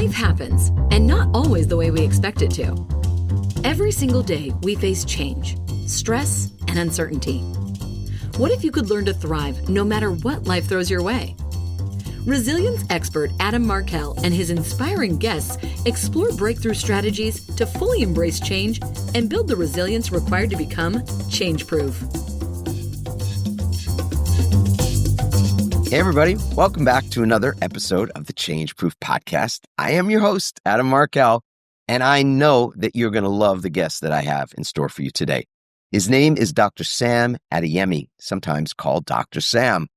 Life happens, and not always the way we expect it to. Every single day, we face change, stress, and uncertainty. What if you could learn to thrive no matter what life throws your way? Resilience expert Adam Markell and his inspiring guests explore breakthrough strategies to fully embrace change and build the resilience required to become change-proof. Hey, everybody. Welcome back to another episode of the Change Proof Podcast. I am your host, Adam Markell, and I know that you're going to love the guest that I have in store for you today. His name is Dr. Sam Adeyemi, sometimes called Dr. Sam.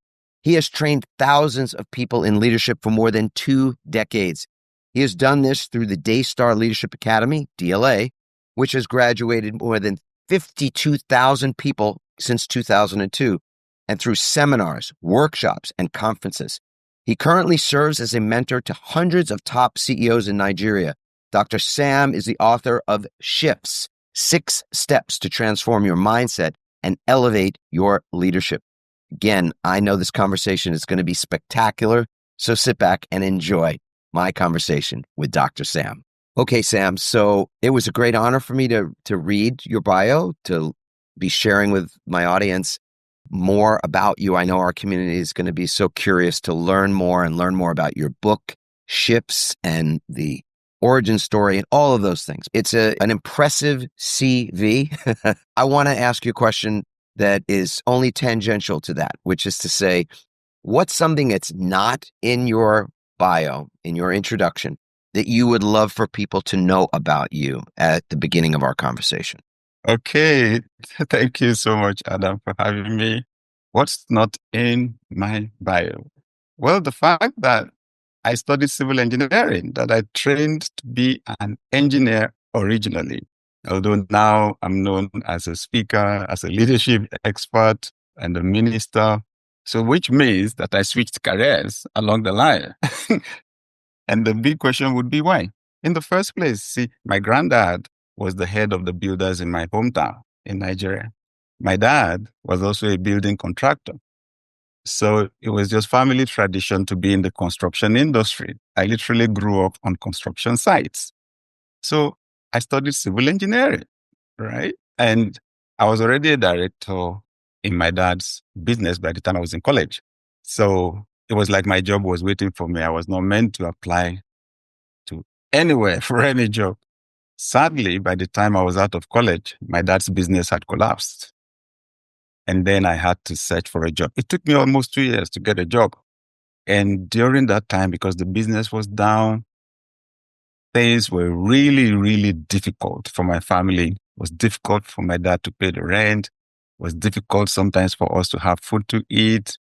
He has trained thousands of people in leadership for more than 2 decades. He has done this through the Daystar Leadership Academy, DLA, which has graduated more than 52,000 people since 2002. And through seminars, workshops, and conferences. He currently serves as a mentor to hundreds of top CEOs in Nigeria. Dr. Sam is the author of Shifts, 6 Steps to Transform Your Mindset and Elevate Your Leadership. Again, I know this conversation is going to be spectacular, so sit back and enjoy my conversation with Dr. Sam. Okay, Sam, so it was a great honor for me to read your bio, to be sharing with my audience more about you. I know our community is going to be so curious to learn more about your book, Shifts, and the origin story and all of those things. It's an impressive CV. I want to ask you a question that is only tangential to that, which is to say, what's something that's not in your bio, in your introduction, that you would love for people to know about you at the beginning of our conversation? Okay, thank you so much, Adam, for having me. What's not in my bio? Well, the fact that I studied civil engineering, that I trained to be an engineer originally, although now I'm known as a speaker, as a leadership expert, and a minister. So, which means that I switched careers along the line. And the big question would be why? In the first place, see, my granddad was the head of the builders in my hometown in Nigeria. My dad was also a building contractor. So it was just family tradition to be in the construction industry. I literally grew up on construction sites. So I studied civil engineering, right? And I was already a director in my dad's business by the time I was in college. So it was like my job was waiting for me. I was not meant to apply to anywhere for any job. Sadly, by the time I was out of college, my dad's business had collapsed. And then I had to search for a job. It took me almost 2 years to get a job. And during that time, because the business was down, things were really, really difficult for my family. It was difficult for my dad to pay the rent. It was difficult sometimes for us to have food to eat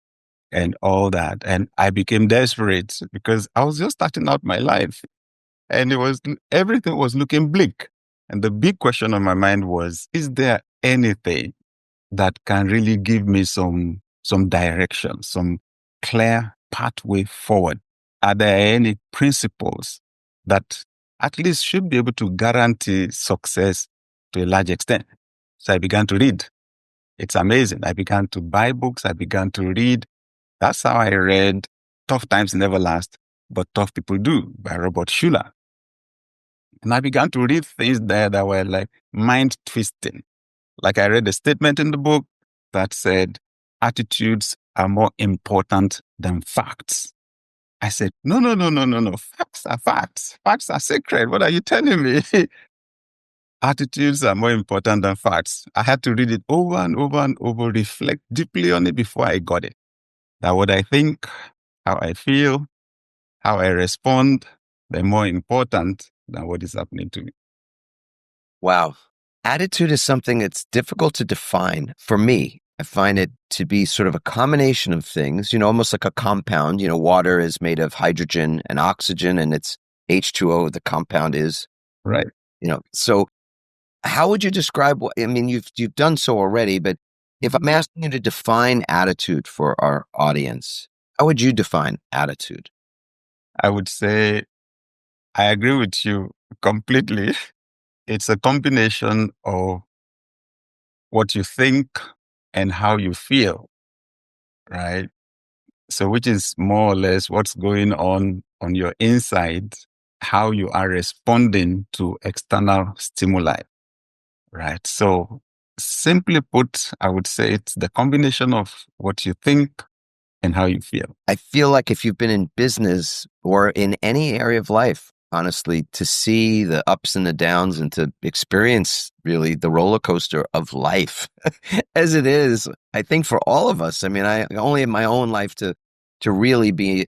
and all that. And I became desperate because I was just starting out my life. And everything was looking bleak. And the big question on my mind was, is there anything that can really give me some direction, some clear pathway forward? Are there any principles that at least should be able to guarantee success to a large extent? So I began to read. It's amazing. I began to buy books. I began to read. That's how I read Tough Times Never Last, But Tough People Do by Robert Schuller. And I began to read things there that were like mind-twisting. Like I read a statement in the book that said, attitudes are more important than facts. I said, no. Facts are facts. Facts are sacred. What are you telling me? Attitudes are more important than facts. I had to read it over and over and over, reflect deeply on it before I got it. That what I think, how I feel, how I respond, they're more important than what is happening to me. Wow. Attitude is something that's difficult to define. For me, I find it to be sort of a combination of things, almost like a compound. Water is made of hydrogen and oxygen, and it's H2O, the compound is. Right. So how would you describe you've done so already, but if I'm asking you to define attitude for our audience, how would you define attitude? I would say I agree with you completely. It's a combination of what you think and how you feel, right? So which is more or less what's going on your inside how you are responding to external stimuli, right? So simply put, I would say it's the combination of what you think and how you feel. I feel like if you've been in business or in any area of life, honestly, to see the ups and the downs and to experience really the roller coaster of life as it is, I think for all of us, I mean, I only have my own life to really be,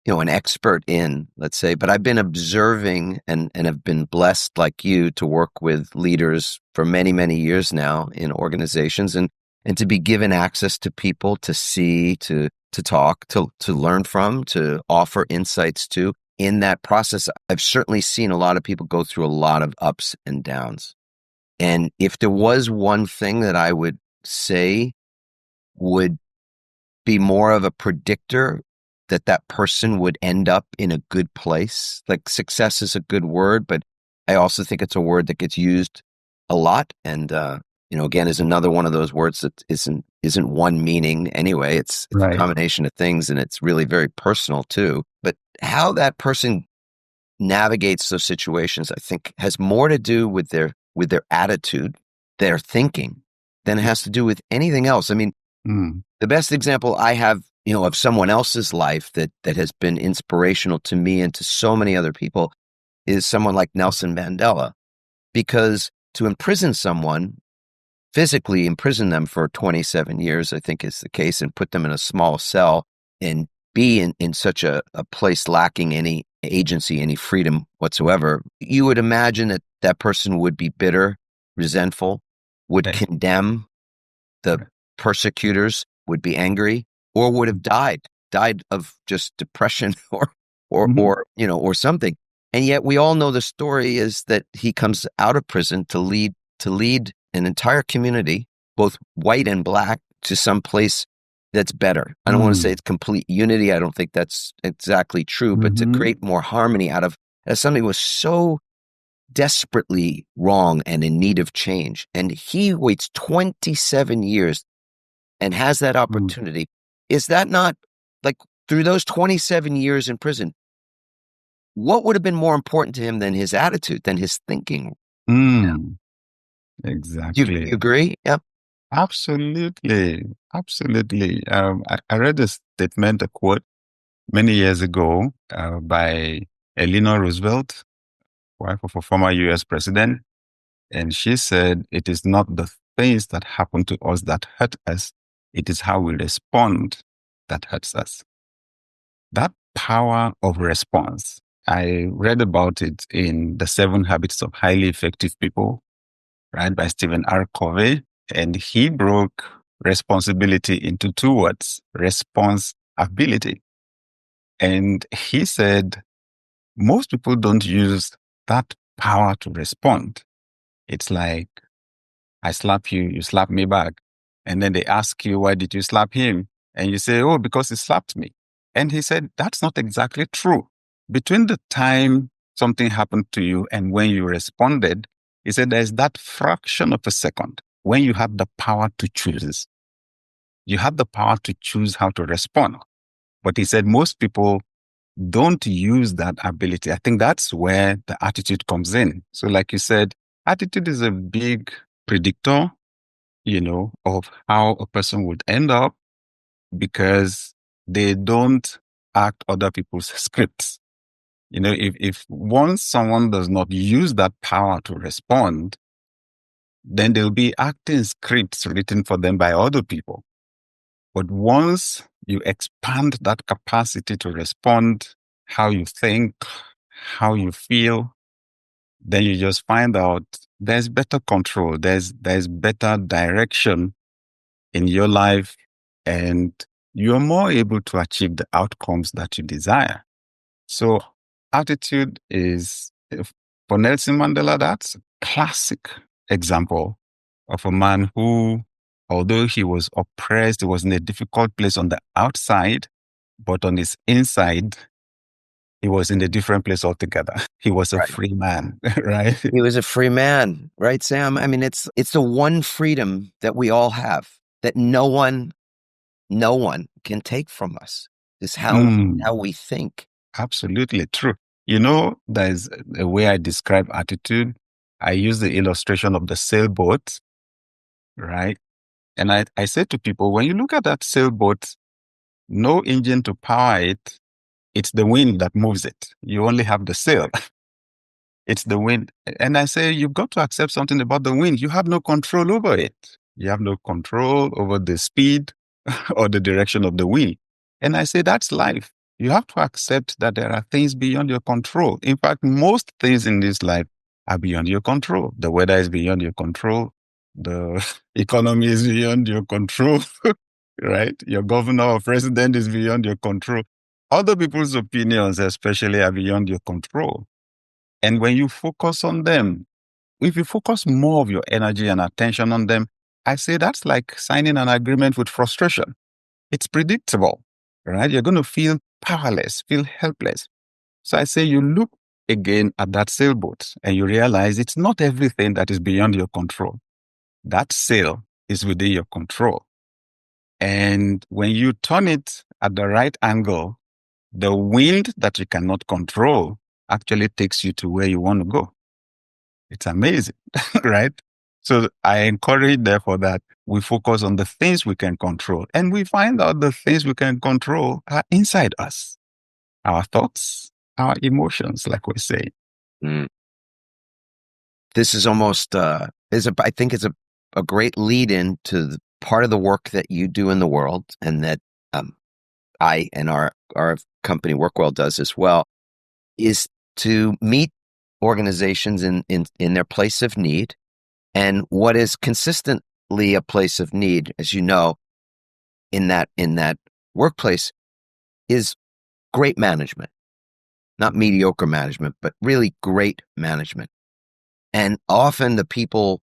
an expert in, let's say, but I've been observing and have been blessed like you to work with leaders for many, many years now in organizations and to be given access to people to see, to talk, to learn from, to offer insights to. In that process, I've certainly seen a lot of people go through a lot of ups and downs. And if there was one thing that I would say would be more of a predictor that person would end up in a good place. Like success is a good word, but I also think it's a word that gets used a lot. And, again, is another one of those words that isn't one meaning anyway. It's a Right. combination of things, and it's really very personal too. But how that person navigates those situations, I think, has more to do with their attitude, their thinking, than it has to do with anything else. I mean, the best example I have, of someone else's life that has been inspirational to me and to so many other people is someone like Nelson Mandela. Because to imprison someone, physically imprison them for 27 years, I think is the case, and put them in a small cell and be in such a place lacking any agency, any freedom whatsoever, you would imagine that that person would be bitter, resentful, would Right. condemn the persecutors, would be angry, or would have died of just depression or something. And yet we all know the story is that he comes out of prison to lead an entire community, both white and black, to some place that's better. I don't want to say it's complete unity. I don't think that's exactly true, but to create more harmony out of something was so desperately wrong and in need of change. And he waits 27 years and has that opportunity. Is that not, like, through those 27 years in prison, what would have been more important to him than his attitude, than his thinking? Exactly. You agree? Yeah. Absolutely. Absolutely. I read a statement, a quote many years ago by Eleanor Roosevelt, wife of a former US president. And she said, it is not the things that happen to us that hurt us. It is how we respond that hurts us. That power of response, I read about it in The 7 Habits of Highly Effective People, right, by Stephen R. Covey. And he broke responsibility into 2 words, responsibility. And he said, most people don't use that power to respond. It's like, I slap you, you slap me back. And then they ask you, why did you slap him? And you say, oh, because he slapped me. And he said, that's not exactly true. Between the time something happened to you and when you responded, he said, there's that fraction of a second when you have the power to choose. You have the power to choose how to respond. But he said, most people don't use that ability. I think that's where the attitude comes in. So like you said, attitude is a big predictor, of how a person would end up because they don't act other people's scripts. If once someone does not use that power to respond, then they'll be acting scripts written for them by other people. But once you expand that capacity to respond, how you think, how you feel, then you just find out there's better control, there's better direction in your life, and you're more able to achieve the outcomes that you desire. So attitude is, for Nelson Mandela, that's a classic example of a man who, although he was oppressed, he was in a difficult place on the outside, but on his inside, he was in a different place altogether. He was a free man, right? He was a free man, right, Sam? I mean, it's the one freedom that we all have that no one can take from us, is how we think. Absolutely true. There's a way I describe attitude. I use the illustration of the sailboat, right? And I say to people, when you look at that sailboat, no engine to power it, it's the wind that moves it. You only have the sail. It's the wind. And I say, you've got to accept something about the wind. You have no control over it. You have no control over the speed or the direction of the wind. And I say, that's life. You have to accept that there are things beyond your control. In fact, most things in this life are beyond your control. The weather is beyond your control. The economy is beyond your control, right? Your governor or president is beyond your control. Other people's opinions, especially, are beyond your control. And when you focus on them, if you focus more of your energy and attention on them, I say that's like signing an agreement with frustration. It's predictable, right? You're going to feel powerless, feel helpless. So I say you look again at that sailboat and you realize it's not everything that is beyond your control. That sail is within your control. And when you turn it at the right angle, the wind that you cannot control actually takes you to where you want to go. It's amazing, right? So I encourage, therefore, that we focus on the things we can control. And we find out the things we can control are inside us, our thoughts, our emotions, like we say. Mm. This is almost, I think it's a great lead in to the part of the work that you do in the world, and that I and our company Workwell does as well, is to meet organizations in their place of need. And what is consistently a place of need, as you know, in that workplace, is great management. Not mediocre management, but really great management. And often the people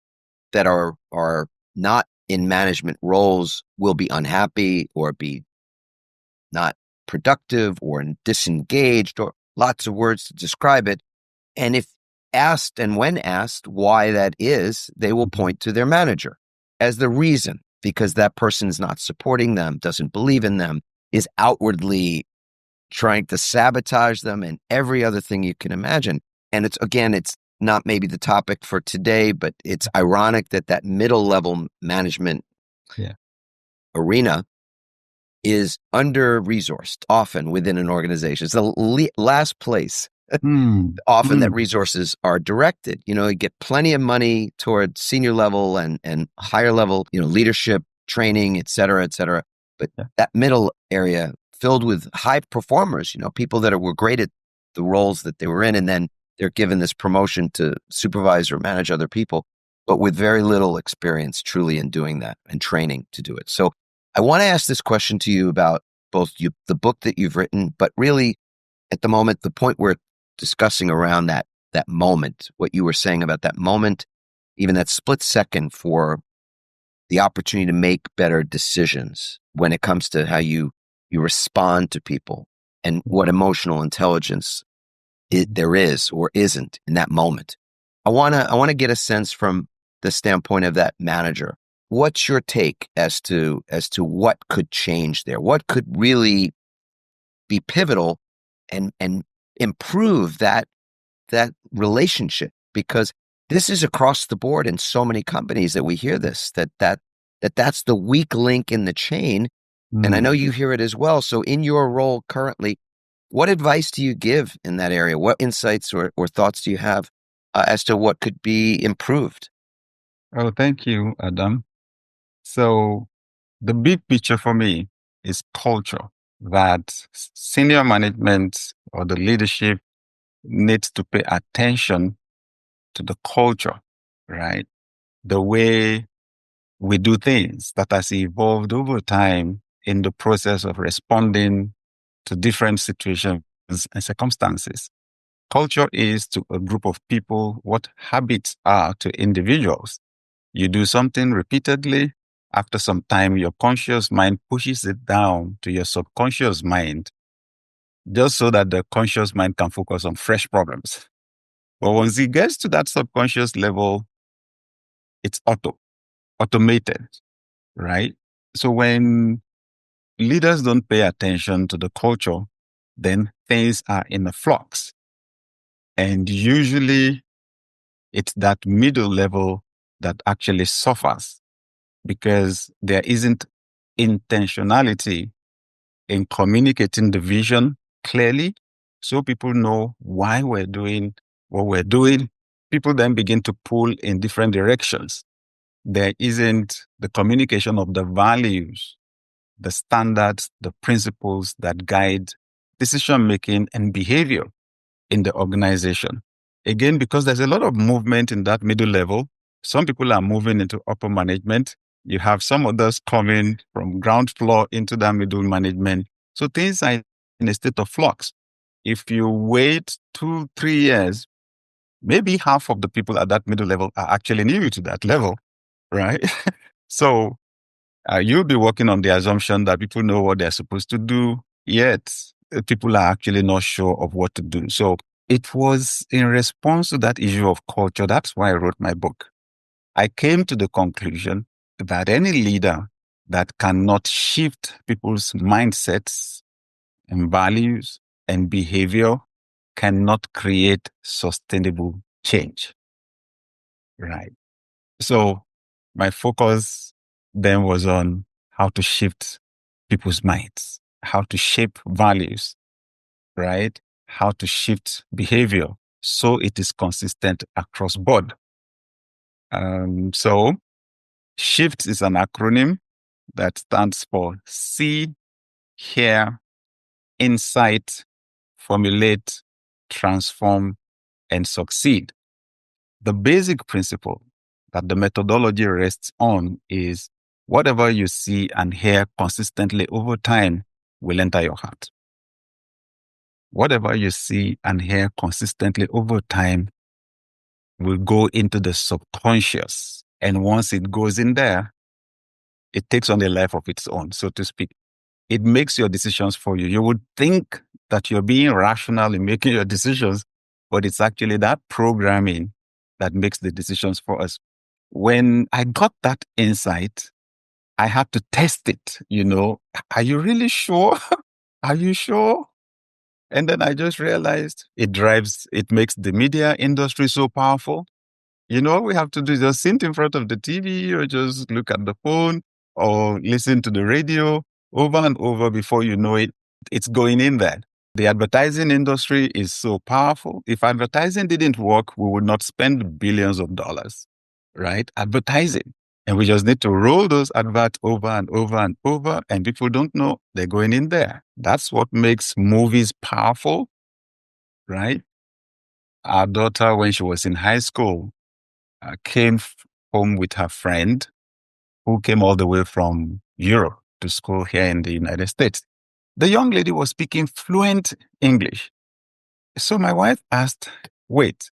that are not in management roles will be unhappy or be not productive or disengaged, or lots of words to describe it. And if asked, and when asked why that is, they will point to their manager as the reason, because that person is not supporting them, doesn't believe in them, is outwardly trying to sabotage them, and every other thing you can imagine. And it's not maybe the topic for today, but it's ironic that middle level management arena is under-resourced often within an organization. It's the last place often that resources are directed. You get plenty of money toward senior level and higher level, leadership, training, et cetera, et cetera. But that middle area filled with high performers, people that were great at the roles that they were in, and then they're given this promotion to supervise or manage other people, but with very little experience truly in doing that and training to do it. So I want to ask this question to you about both the book that you've written, but really at the moment, the point we're discussing around that moment, what you were saying about that moment, even that split second for the opportunity to make better decisions when it comes to how you respond to people and what emotional intelligence there is or isn't in that moment. I want to get a sense from the standpoint of that manager. What's your take as to what could change there? What could really be pivotal and improve that relationship? Because this is across the board in so many companies that we hear this, that's the weak link in the chain. And I know you hear it as well. So in your role currently, what advice do you give in that area? What insights or thoughts do you have as to what could be improved? Oh, thank you, Adam. So the big picture for me is culture, that senior management or the leadership needs to pay attention to the culture, right? The way we do things that has evolved over time in the process of responding to different situations and circumstances. Culture is to a group of people what habits are to individuals. You do something repeatedly, after some time, your conscious mind pushes it down to your subconscious mind, just so that the conscious mind can focus on fresh problems. But once it gets to that subconscious level, it's automated, right? So when leaders don't pay attention to the culture, then things are in a flux. And usually it's that middle level that actually suffers because there isn't intentionality in communicating the vision clearly so people know why we're doing what we're doing. People then begin to pull in different directions. There isn't the communication of the values, the standards, the principles that guide decision making and behavior in the organization. Again, because there's a lot of movement in that middle level, some people are moving into upper management. You have some others coming from ground floor into that middle management. So things are in a state of flux. If you wait 2-3 years, maybe half of the people at that middle level are actually new to that level, right? So you'll be working on the assumption that people know what they're supposed to do, yet people are actually not sure of what to do. So it was in response to that issue of culture. That's why I wrote my book. I came to the conclusion that any leader that cannot shift people's mindsets and values and behavior cannot create sustainable change. Right. So my focus then was on how to shift people's minds, how to shape values, right? How to shift behavior so it is consistent across board. So SHIFT is an acronym that stands for see, hear, insight, formulate, transform, and succeed. The basic principle that the methodology rests on is whatever you see and hear consistently over time will enter your heart. Whatever you see and hear consistently over time will go into the subconscious. And once it goes in there, it takes on a life of its own, so to speak. It makes your decisions for you. You would think that you're being rational in making your decisions, but it's actually that programming that makes the decisions for us. When I got that insight, I had to test it. Are you really sure? Are you sure? And then I just realized it makes the media industry so powerful. All we have to do is just sit in front of the TV or just look at the phone or listen to the radio over and over before you know it, it's going in there. The advertising industry is so powerful. If advertising didn't work, we would not spend billions of dollars, right? Advertising. And we just need to roll those adverts over and over and over, and people don't know they're going in there. That's what makes movies powerful, right? Our daughter, when she was in high school, came home with her friend who came all the way from Europe to school here in the United States. The young lady was speaking fluent English. So my wife asked, wait,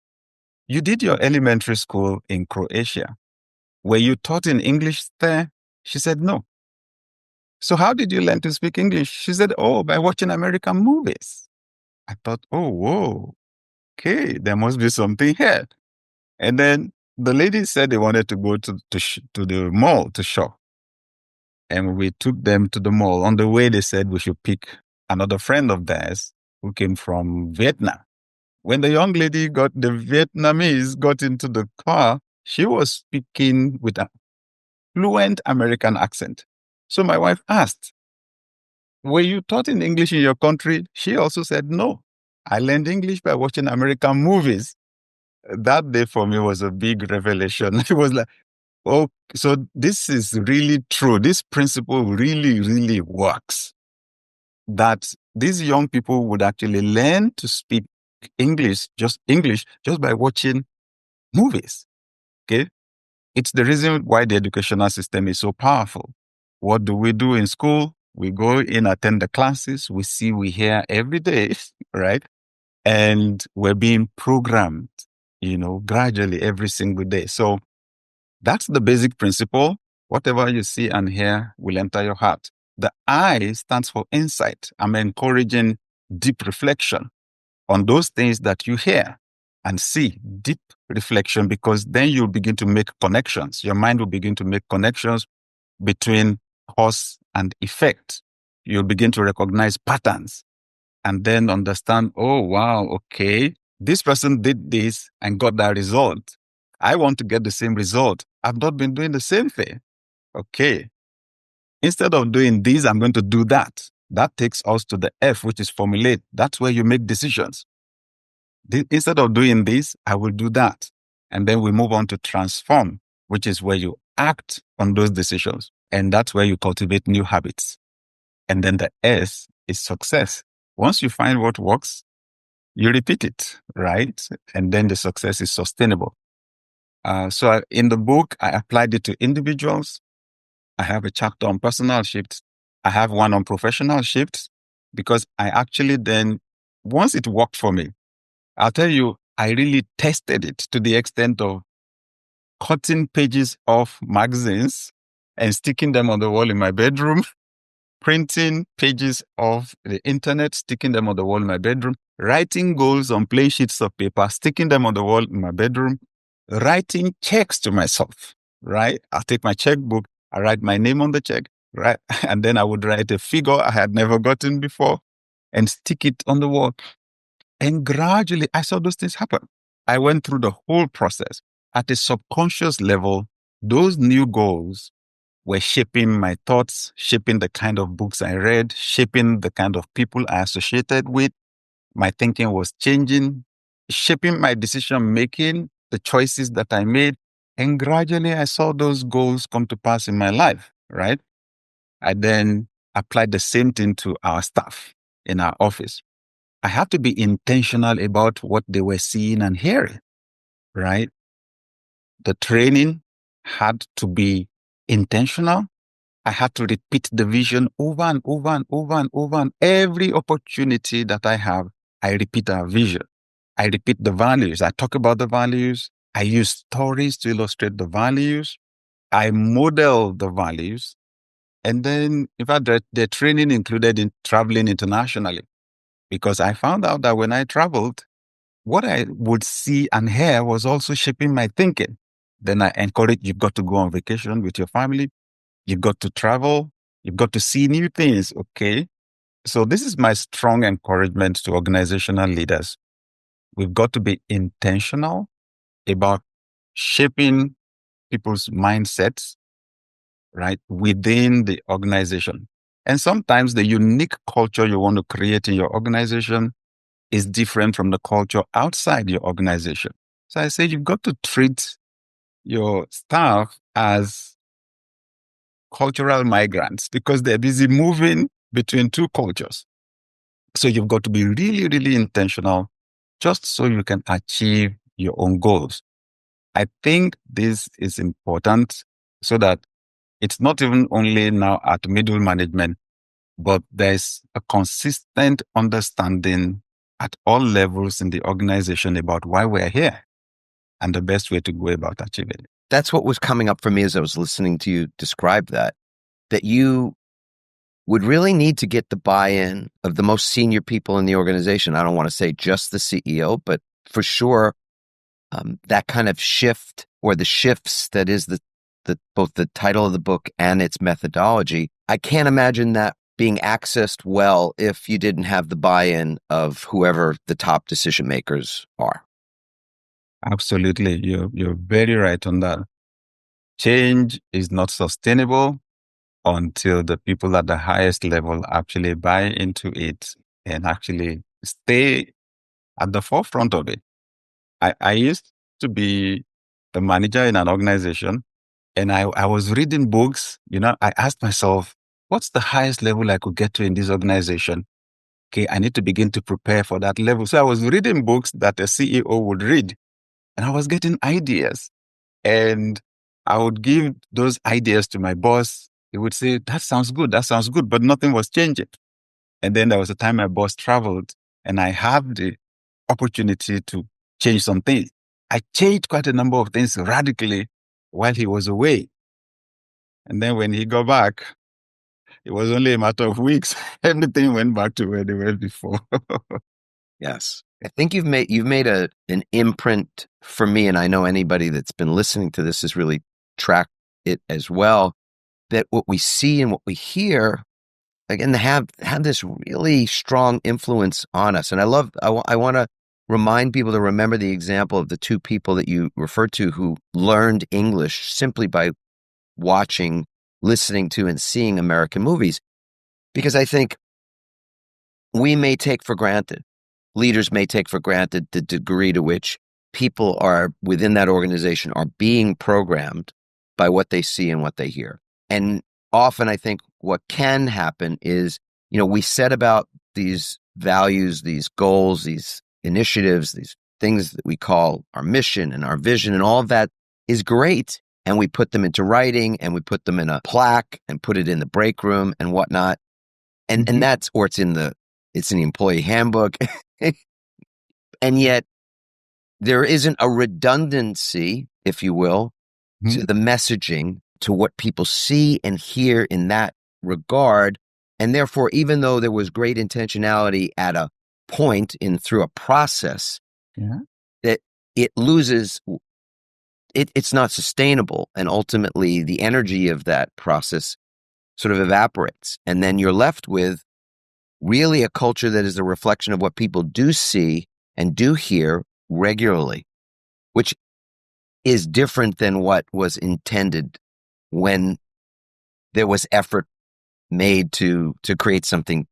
you did your elementary school in Croatia. Were you taught in English there? She said, no. So how did you learn to speak English? She said, oh, by watching American movies. I thought, oh, whoa, okay, there must be something here. And then the lady said they wanted to go to the mall to shop. And we took them to the mall. On the way, they said we should pick another friend of theirs who came from Vietnam. When the young lady the Vietnamese got into the car, she was speaking with a fluent American accent. So my wife asked, were you taught in English in your country? She also said, no. I learned English by watching American movies. That day for me was a big revelation. It was like, oh, so this is really true. This principle really, really works. That these young people would actually learn to speak English just by watching movies. Okay. It's the reason why the educational system is so powerful. What do we do in school? We go in, attend the classes, we see, we hear every day, right? And we're being programmed, gradually every single day. So that's the basic principle. Whatever you see and hear will enter your heart. The I stands for insight. I'm encouraging deep reflection on those things that you hear and see, deep reflection, because then you'll begin to make connections. Your mind will begin to make connections between cause and effect. You'll begin to recognize patterns and then understand, oh, wow, okay, This person did this and got that result. I want to get the same result. I've not been doing the same thing. Okay. Instead of doing this, I'm going to do that. That takes us to the F, which is formulate. That's where you make decisions. Instead of doing this, I will do that. And then we move on to transform, which is where you act on those decisions. And that's where you cultivate new habits. And then the S is success. Once you find what works, you repeat it, right? And then the success is sustainable. In the book, I applied it to individuals. I have a chapter on personal shifts. I have one on professional shifts because I actually then, once it worked for me, I'll tell you, I really tested it to the extent of cutting pages off magazines and sticking them on the wall in my bedroom, printing pages of the internet, sticking them on the wall in my bedroom, writing goals on plain sheets of paper, sticking them on the wall in my bedroom, writing checks to myself, right? I'll take my checkbook, I write my name on the check, right? And then I would write a figure I had never gotten before and stick it on the wall. And gradually I saw those things happen. I went through the whole process. At a subconscious level, those new goals were shaping my thoughts, shaping the kind of books I read, shaping the kind of people I associated with. My thinking was changing, shaping my decision making, the choices that I made. And gradually I saw those goals come to pass in my life, right? I then applied the same thing to our staff in our office. I had to be intentional about what they were seeing and hearing, right? The training had to be intentional. I had to repeat the vision over and over and over and over. And every opportunity that I have, I repeat our vision. I repeat the values. I talk about the values. I use stories to illustrate the values. I model the values. And then, in fact, the training included in traveling internationally, because I found out that when I traveled, what I would see and hear was also shaping my thinking. Then I encourage, you've got to go on vacation with your family. You've got to travel. You've got to see new things. Okay. So this is my strong encouragement to organizational leaders. We've got to be intentional about shaping people's mindsets, right, within the organization. And sometimes the unique culture you want to create in your organization is different from the culture outside your organization. So I say you've got to treat your staff as cultural migrants because they're busy moving between two cultures. So you've got to be really, really intentional just so you can achieve your own goals. I think this is important so that it's not even only now at middle management, but there's a consistent understanding at all levels in the organization about why we're here and the best way to go about achieving it. That's what was coming up for me as I was listening to you describe that you would really need to get the buy-in of the most senior people in the organization. I don't want to say just the CEO, but for sure, that kind of shift or the shifts that is both the title of the book and its methodology. I can't imagine that being accessed well if you didn't have the buy-in of whoever the top decision makers are. Absolutely. You're very right on that. Change is not sustainable until the people at the highest level actually buy into it and actually stay at the forefront of it. I used to be the manager in an organization and I was reading books. I asked myself, what's the highest level I could get to in this organization? Okay, I need to begin to prepare for that level. So I was reading books that a CEO would read and I was getting ideas. And I would give those ideas to my boss. He would say, that sounds good, but nothing was changing. And then there was a time my boss traveled and I had the opportunity to change some things. I changed quite a number of things radically while he was away. And then when he got back, it was only a matter of weeks. Everything went back to where they were before. Yes. I think you've made an imprint for me, and I know anybody that's been listening to this has really tracked it as well, that what we see and what we hear, again, have this really strong influence on us. And I want to remind people to remember the example of the two people that you referred to who learned English simply by watching, listening to, and seeing American movies. Because I think we may take for granted, leaders may take for granted the degree to which people are within that organization are being programmed by what they see and what they hear. And often I think what can happen is, we set about these values, these goals, these initiatives, these things that we call our mission and our vision, and all of that is great. And we put them into writing and we put them in a plaque and put it in the break room and whatnot. And it's in the employee handbook. And yet there isn't a redundancy, if you will, to the messaging, to what people see and hear in that regard. And therefore, even though there was great intentionality at a point through a process, that it loses, it's not sustainable. And ultimately, the energy of that process sort of evaporates. And then you're left with really a culture that is a reflection of what people do see and do hear regularly, which is different than what was intended when there was effort made to create something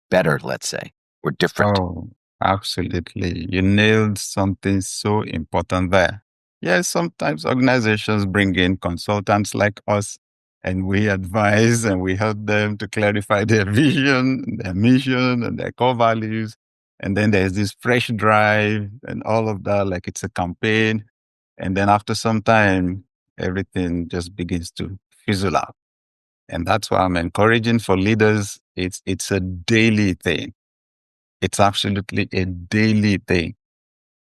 better, let's say, or different. Oh, absolutely. You nailed something so important there. Yes, sometimes organizations bring in consultants like us and we advise and we help them to clarify their vision, their mission, and their core values. And then there's this fresh drive and all of that, like it's a campaign. And then after some time, everything just begins to fizzle out. And that's why I'm encouraging for leaders. It's a daily thing. It's absolutely a daily thing.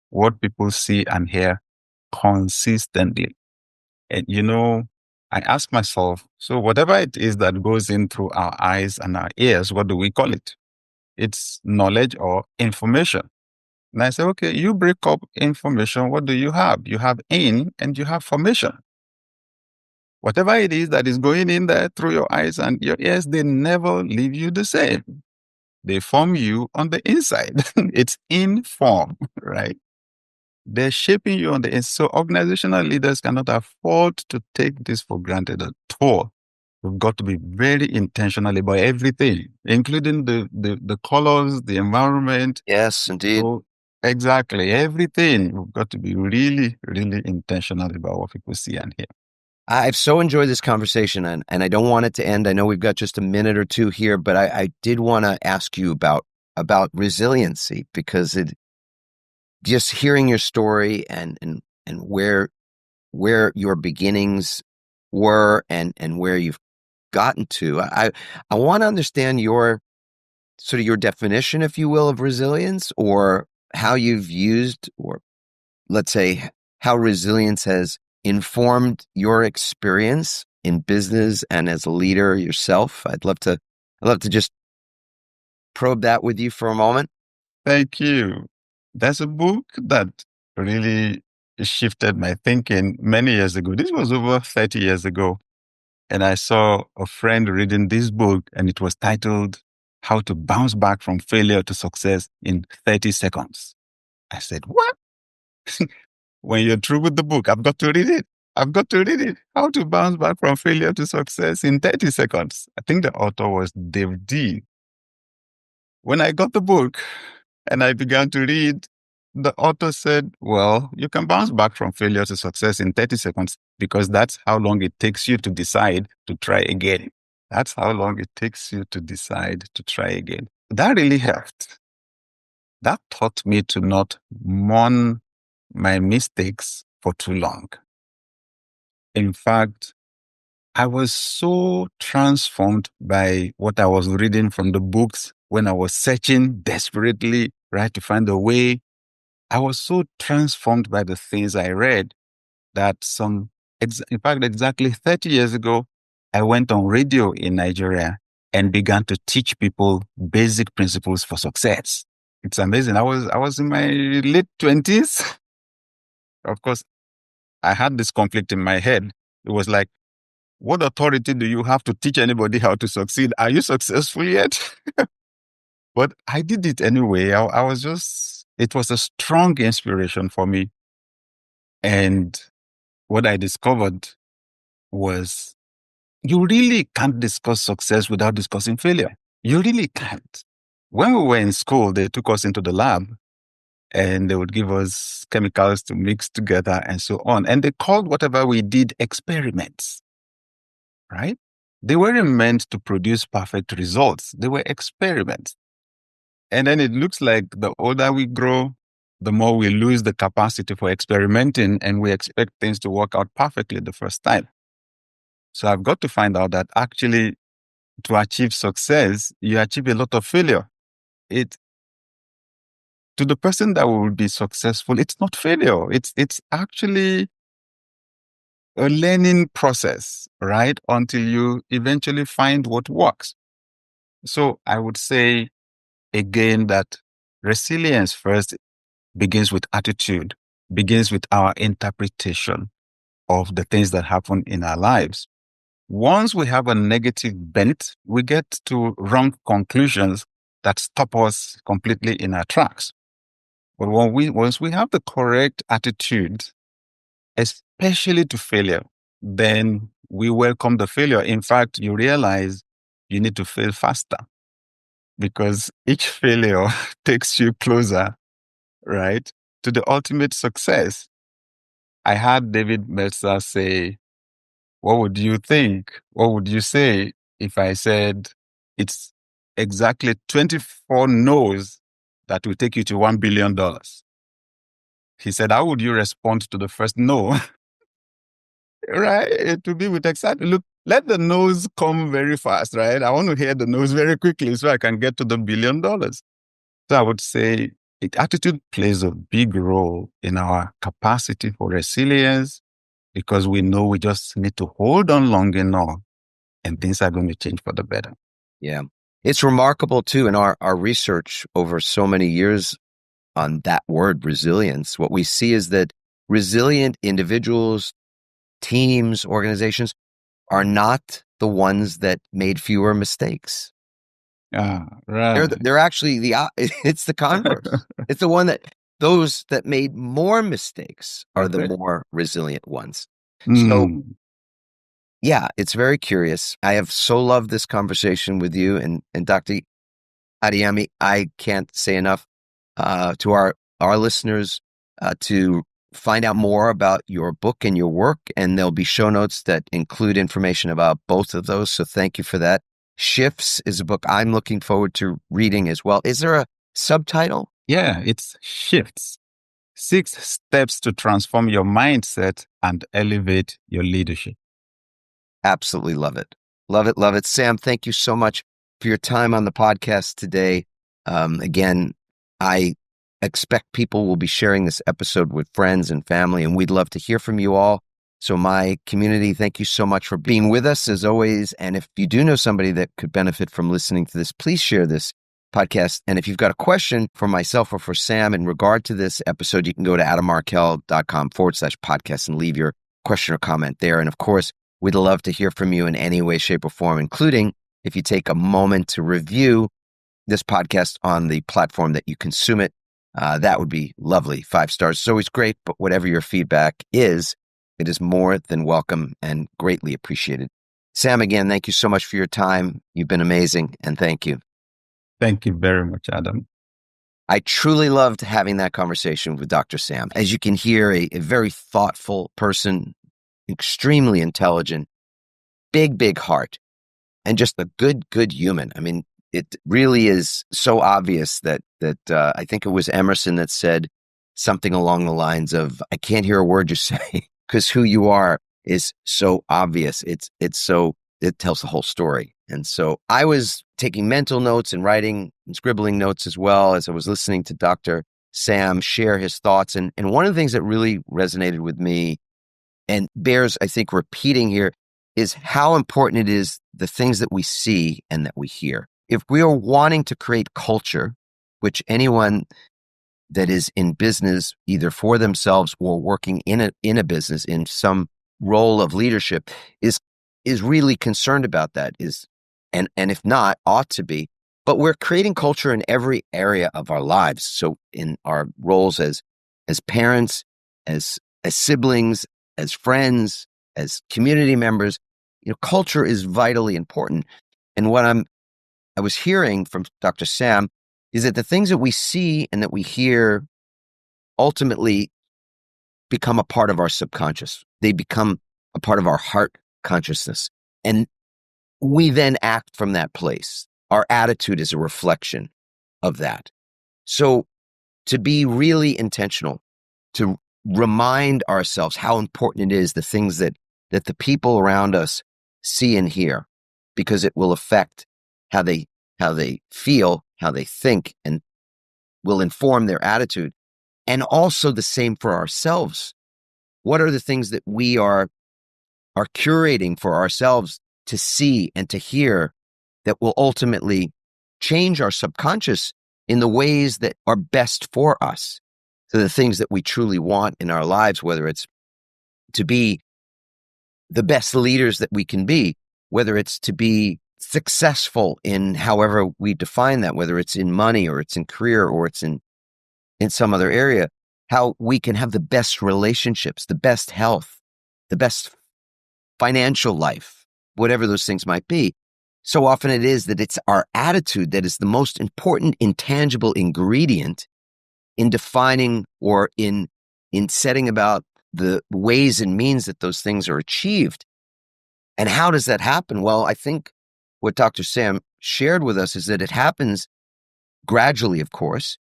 What people see and hear consistently. And I ask myself, so whatever it is that goes in through our eyes and our ears, what do we call it? It's knowledge or information. And I say, okay, you break up information. What do you have? You have in and you have formation. Whatever it is that is going in there through your eyes and your ears, they never leave you the same. They form you on the inside. It's in form, right? They're shaping you on the inside. So organizational leaders cannot afford to take this for granted at all. We've got to be very intentional about everything, including the colors, the environment. Yes, indeed. So, exactly. Everything. We've got to be really, really intentional about what people see and hear. I've so enjoyed this conversation, and I don't want it to end. I know we've got just a minute or two here, but I did want to ask you about resiliency, because just hearing your story and where your beginnings were and where you've gotten to, I want to understand your definition, if you will, of resilience, or how you've used, or let's say how resilience has informed your experience in business and as a leader yourself. I'd love to just probe that with you for a moment. Thank you. There's a book that really shifted my thinking many years ago. This was over 30 years ago. And I saw a friend reading this book, and it was titled How to Bounce Back from Failure to Success in 30 Seconds. I said, what? When you're through with the book, I've got to read it. I've got to read it. How to Bounce Back from Failure to Success in 30 Seconds. I think the author was Dave D. When I got the book and I began to read, the author said, well, you can bounce back from failure to success in 30 seconds because that's how long it takes you to decide to try again. That's how long it takes you to decide to try again. That really helped. That taught me to not mourn my mistakes for too long. In fact, I was so transformed by what I was reading from the books when I was searching desperately, right, to find a way. I was so transformed by the things I read that in fact, exactly 30 years ago, I went on radio in Nigeria and began to teach people basic principles for success. It's amazing. I was in my late 20s. Of course, I had this conflict in my head. It was like, what authority do you have to teach anybody how to succeed? Are you successful yet? But I did it anyway. I was just it was a strong inspiration for me. And what I discovered was you really can't discuss success without discussing failure. You really can't. When we were in school, they took us into the lab and they would give us chemicals to mix together and so on. And they called whatever we did experiments, right? They weren't meant to produce perfect results. They were experiments. And then it looks like the older we grow, the more we lose the capacity for experimenting and we expect things to work out perfectly the first time. So I've got to find out that actually to achieve success, you achieve a lot of failure. To the person that will be successful, it's not failure. It's actually a learning process, right? Until you eventually find what works. So I would say again that resilience first begins with attitude, begins with our interpretation of the things that happen in our lives. Once we have a negative bent, we get to wrong conclusions that stop us completely in our tracks. But once we have the correct attitude, especially to failure, then we welcome the failure. In fact, you realize you need to fail faster because each failure takes you closer, right, to the ultimate success. I heard David Meltzer say, what would you think? What would you say if I said it's exactly 24 no's that will take you to $1 billion? He said, how would you respond to the first no? Right? It will be with excitement. Look, let the no's come very fast, right? I want to hear the no's very quickly so I can get to the $1 billion. So I would say attitude plays a big role in our capacity for resilience because we know we just need to hold on long enough and things are going to change for the better. Yeah. It's remarkable too in our research over so many years on that word resilience. What we see is that resilient individuals, teams, organizations are not the ones that made fewer mistakes. Right. They're actually it's the converse. It's the one that those that made more mistakes are the more resilient ones. So yeah, it's very curious. I have so loved this conversation with you and Dr. Adeyemi. I can't say enough to our listeners to find out more about your book and your work, and there'll be show notes that include information about both of those. So thank you for that. Shifts is a book I'm looking forward to reading as well. Is there a subtitle? Yeah, it's Shifts. 6 steps to transform your mindset and elevate your leadership. Absolutely love it. Love it. Love it. Sam, thank you so much for your time on the podcast today. Again, I expect people will be sharing this episode with friends and family, and we'd love to hear from you all. So my community, thank you so much for being with us as always. And if you do know somebody that could benefit from listening to this, please share this podcast. And if you've got a question for myself or for Sam in regard to this episode, you can go to adammarkel.com/podcast and leave your question or comment there. And of course, we'd love to hear from you in any way, shape, or form, including if you take a moment to review this podcast on the platform that you consume it. That would be lovely. 5 stars is always great, but whatever your feedback is, it is more than welcome and greatly appreciated. Sam, again, thank you so much for your time. You've been amazing, and thank you. Thank you very much, Adam. I truly loved having that conversation with Dr. Sam. As you can hear, a very thoughtful person, extremely intelligent, big heart, and just a good human. I mean, it really is so obvious that I think it was Emerson that said something along the lines of, I can't hear a word you say because who you are is so obvious. It tells the whole story. And so I was taking mental notes and writing and scribbling notes as well as I was listening to Dr. Sam share his thoughts. And one of the things that really resonated with me and bears, I think, repeating here is how important it is the things that we see and that we hear. If we are wanting to create culture, which anyone that is in business, either for themselves or working in a business in some role of leadership, is really concerned about that, and if not, ought to be. but we're creating culture in every area of our lives. So in our roles as parents, as siblings, as friends, as community members, culture is vitally important. And what I was hearing from Dr. Sam is that the things that we see and that we hear ultimately become a part of our subconscious. They become a part of our heart consciousness. And we then act from that place. Our attitude is a reflection of that. So to be really intentional, to remind ourselves how important it is, the things that the people around us see and hear, because it will affect how they feel, how they think, and will inform their attitude. And also the same for ourselves. What are the things that we are curating for ourselves to see and to hear that will ultimately change our subconscious in the ways that are best for us? So the things that we truly want in our lives, whether it's to be the best leaders that we can be, whether it's to be successful in however we define that, whether it's in money or it's in career or it's in some other area, how we can have the best relationships, the best health, the best financial life, whatever those things might be. So often it is that it's our attitude that is the most important intangible ingredient in defining or in setting about the ways and means that those things are achieved. And how does that happen? Well, I think what Dr. Sam shared with us is that it happens gradually, of course,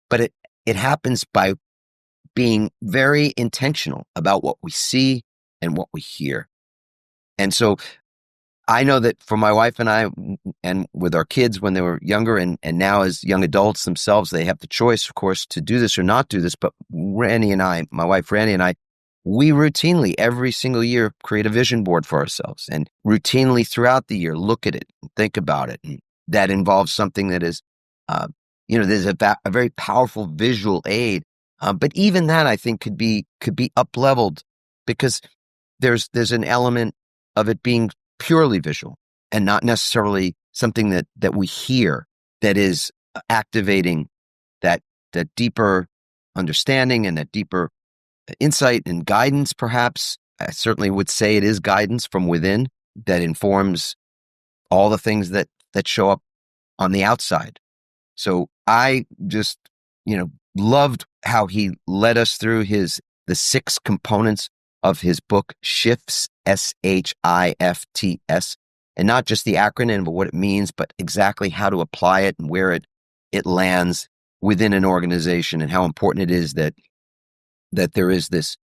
but it happens by being very intentional about what we see and what we hear. And so I know that for my wife and I, and with our kids when they were younger and now as young adults themselves, they have the choice, of course, to do this or not do this. But Randy and I, my wife Randy and I, we routinely every single year create a vision board for ourselves and routinely throughout the year look at it and think about it. And that involves something that is, there's a very powerful visual aid. But even that I think could be up-leveled because there's an element of it being purely visual and not necessarily something that we hear that is activating that deeper understanding and that deeper insight and guidance, perhaps. I certainly would say it is guidance from within that informs all the things that show up on the outside. So I just, loved how he led us through the 6 components of his book, Shifts, SHIFTS, and not just the acronym, but what it means, but exactly how to apply it and where it lands within an organization and how important it is that there is this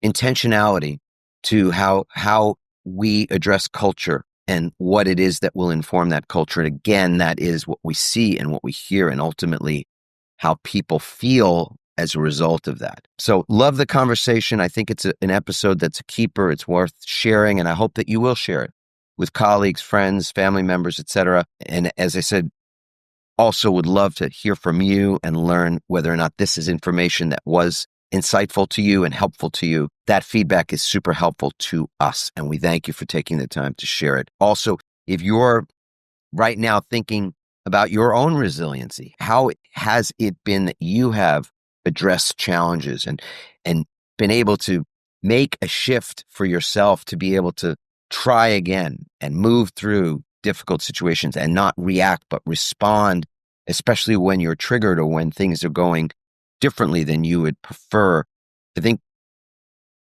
intentionality to how we address culture and what it is that will inform that culture. And again, that is what we see and what we hear and ultimately how people feel as a result of that. So love the conversation. I think it's an episode that's a keeper. It's worth sharing. And I hope that you will share it with colleagues, friends, family members, etc. And as I said, also would love to hear from you and learn whether or not this is information that was insightful to you and helpful to you. That feedback is super helpful to us. And we thank you for taking the time to share it. Also, if you're right now thinking about your own resiliency, how has it been that you have addressed challenges and been able to make a shift for yourself to be able to try again and move through difficult situations and not react, but respond, especially when you're triggered or when things are going differently than you would prefer. I think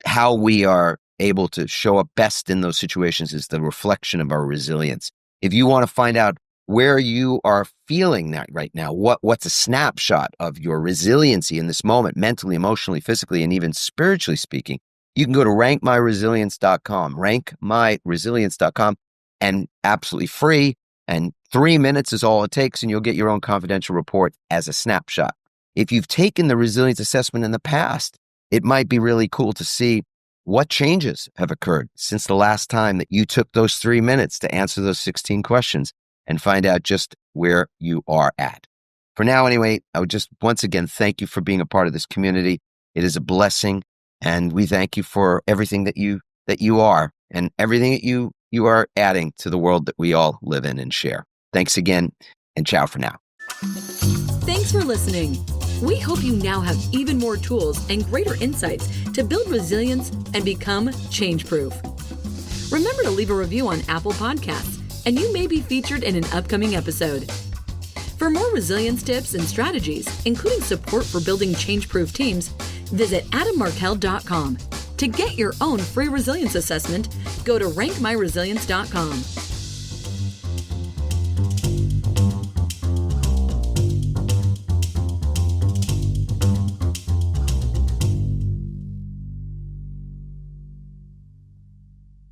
how we are able to show up best in those situations is the reflection of our resilience. If you want to find out where you are feeling that right now, what's a snapshot of your resiliency in this moment, mentally, emotionally, physically, and even spiritually speaking, you can go to rankmyresilience.com, and absolutely free. And 3 minutes is all it takes, and you'll get your own confidential report as a snapshot. If you've taken the resilience assessment in the past, it might be really cool to see what changes have occurred since the last time that you took those 3 minutes to answer those 16 questions and find out just where you are at. For now, anyway, I would just once again thank you for being a part of this community. It is a blessing, and we thank you for everything that you are and everything that you are adding to the world that we all live in and share. Thanks again. and ciao for now. Thanks for listening. We hope you now have even more tools and greater insights to build resilience and become change-proof. Remember to leave a review on Apple Podcasts, and you may be featured in an upcoming episode. For more resilience tips and strategies, including support for building change-proof teams, visit adammarkel.com. To get your own free resilience assessment, go to rankmyresilience.com.